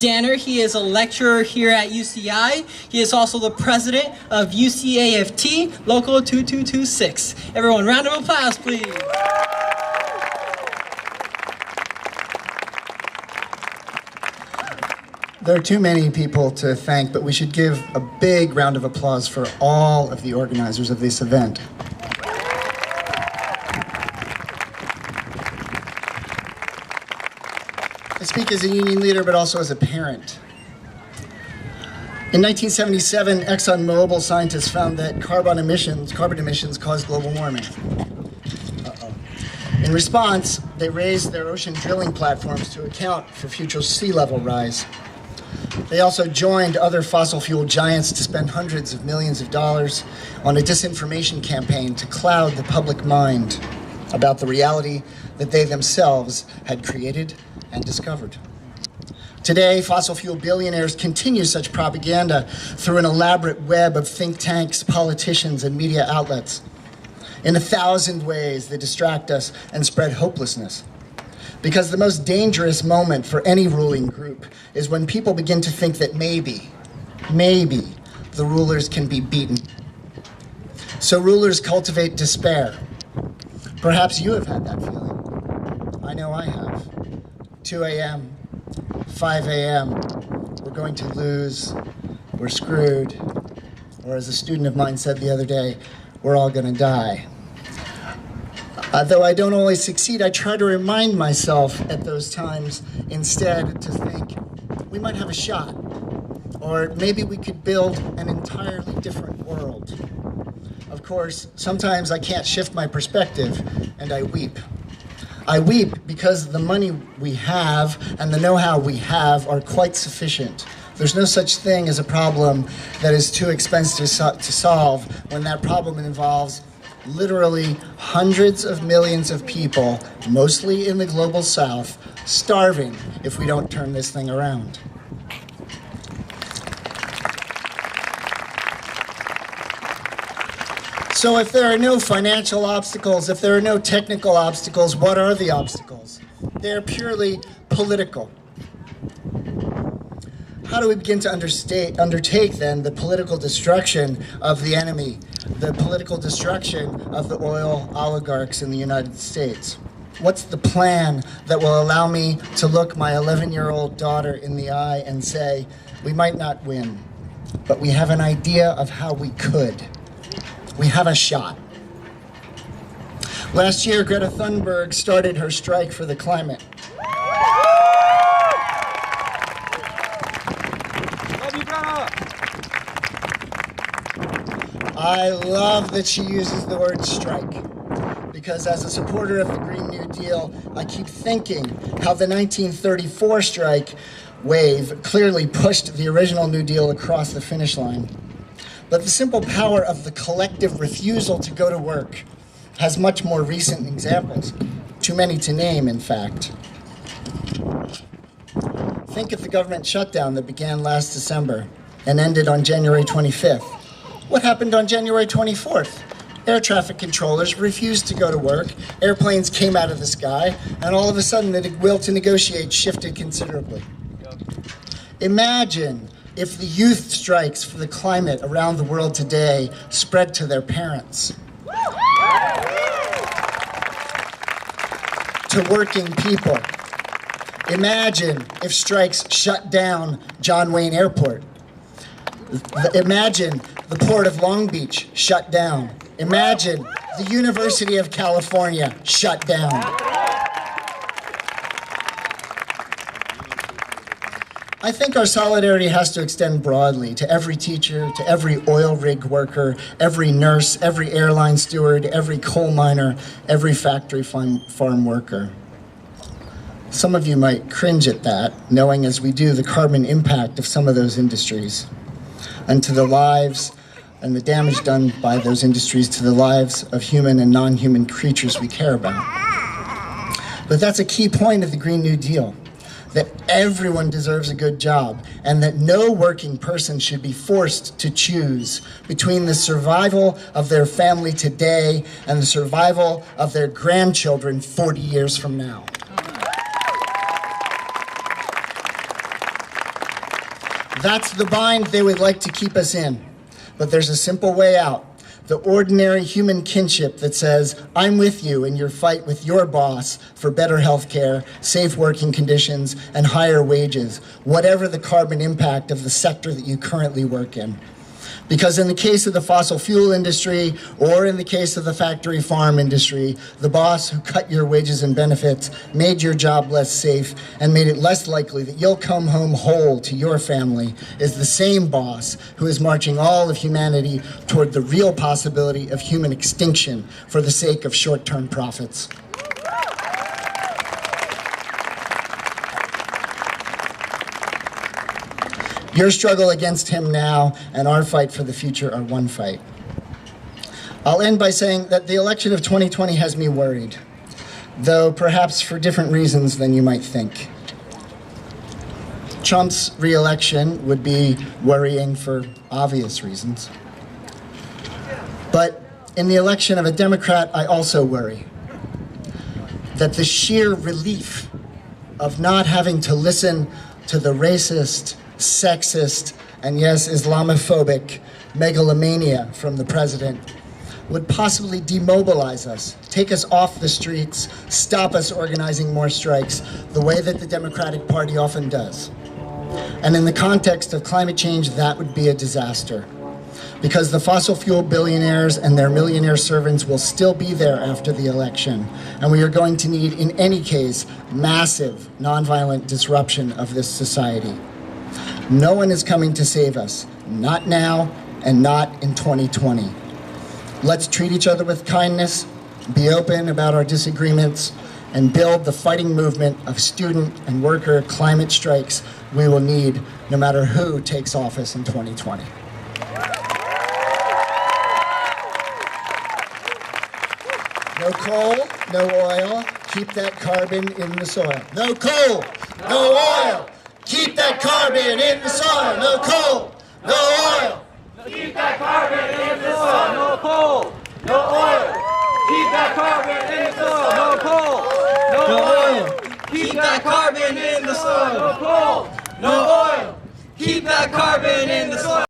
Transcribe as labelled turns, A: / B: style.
A: Danner. He is a lecturer here at UCI. He is also the president of UCAFT Local 2226. Everyone, round of applause, please.
B: There are too many people to thank, but we should give a big round of applause for all of the organizers of this event. I speak as a union leader, but also as a parent. In 1977, ExxonMobil scientists found that carbon emissions cause global warming. In response, they raised their ocean drilling platforms to account for future sea level rise. They also joined other fossil fuel giants to spend hundreds of millions of dollars on a disinformation campaign to cloud the public mind about the reality that they themselves had created and discovered. Today, fossil fuel billionaires continue such propaganda through an elaborate web of think tanks, politicians, and media outlets. In 1,000 ways, they distract us and spread hopelessness. Because the most dangerous moment for any ruling group is when people begin to think that maybe the rulers can be beaten. So rulers cultivate despair. Perhaps you have had that feeling. I know I have. 2 a.m., 5 a.m., we're going to lose, we're screwed. Or as a student of mine said the other day, we're all gonna die. Though I don't always succeed, I try to remind myself at those times instead to think, we might have a shot, or maybe we could build an entirely different world. Of course, sometimes I can't shift my perspective, and I weep. I weep because the money we have and the know-how we have are quite sufficient. There's no such thing as a problem that is too expensive to solve when that problem involves literally hundreds of millions of people, mostly in the global south, starving if we don't turn this thing around. So if there are no financial obstacles, if there are no technical obstacles, what are the obstacles? They're purely political. How do we begin to undertake then the political destruction of the enemy, the political destruction of the oil oligarchs in the United States? What's the plan that will allow me to look my 11-year-old daughter in the eye and say, we might not win, but we have an idea of how we could. We have a shot. Last year, Greta Thunberg started her strike for the climate. I love that she uses the word strike, because as a supporter of the Green New Deal, I keep thinking how the 1934 strike wave clearly pushed the original New Deal across the finish line. But the simple power of the collective refusal to go to work has much more recent examples, too many to name, in fact. Think of the government shutdown that began last December and ended on January 25th. What happened on January 24th? Air traffic controllers refused to go to work, airplanes came out of the sky, and all of a sudden the will to negotiate shifted considerably. Imagine if the youth strikes for the climate around the world today spread to their parents, to working people. Imagine if strikes shut down John Wayne Airport. Imagine the Port of Long Beach shut down. Imagine the University of California shut down. I think our solidarity has to extend broadly to every teacher, to every oil rig worker, every nurse, every airline steward, every coal miner, every factory farm worker. Some of you might cringe at that, knowing as we do the carbon impact of some of those industries, and to the lives and the damage done by those industries to the lives of human and non-human creatures we care about. But that's a key point of the Green New Deal, that everyone deserves a good job, and that no working person should be forced to choose between the survival of their family today and the survival of their grandchildren 40 years from now. That's the bind they would like to keep us in. But there's a simple way out. The ordinary human kinship that says, I'm with you in your fight with your boss for better health care, safe working conditions, and higher wages, whatever the carbon impact of the sector that you currently work in. Because in the case of the fossil fuel industry, or in the case of the factory farm industry, the boss who cut your wages and benefits, made your job less safe, and made it less likely that you'll come home whole to your family is the same boss who is marching all of humanity toward the real possibility of human extinction for the sake of short-term profits. Your struggle against him now and our fight for the future are one fight. I'll end by saying that the election of 2020 has me worried, though perhaps for different reasons than you might think. Trump's re-election would be worrying for obvious reasons. But in the election of a Democrat, I also worry that the sheer relief of not having to listen to the racist, sexist, and yes, Islamophobic megalomania from the president would possibly demobilize us, take us off the streets, stop us organizing more strikes, the way that the Democratic Party often does. And in the context of climate change, that would be a disaster. Because the fossil fuel billionaires and their millionaire servants will still be there after the election. And we are going to need, in any case, massive nonviolent disruption of this society. No one is coming to save us, not now and not in 2020. Let's treat each other with kindness, be open about our disagreements, and build the fighting movement of student and worker climate strikes we will need no matter who takes office in 2020. No coal, no oil, keep that carbon in the soil. No coal, no oil. Keep that carbon in the soil. No coal, no oil.
C: Keep that carbon in the soil. No coal, no oil. Keep that carbon in the soil. No coal, no oil.
A: Keep that carbon in the soil.
C: No coal,
A: No oil. Keep that carbon in the soil.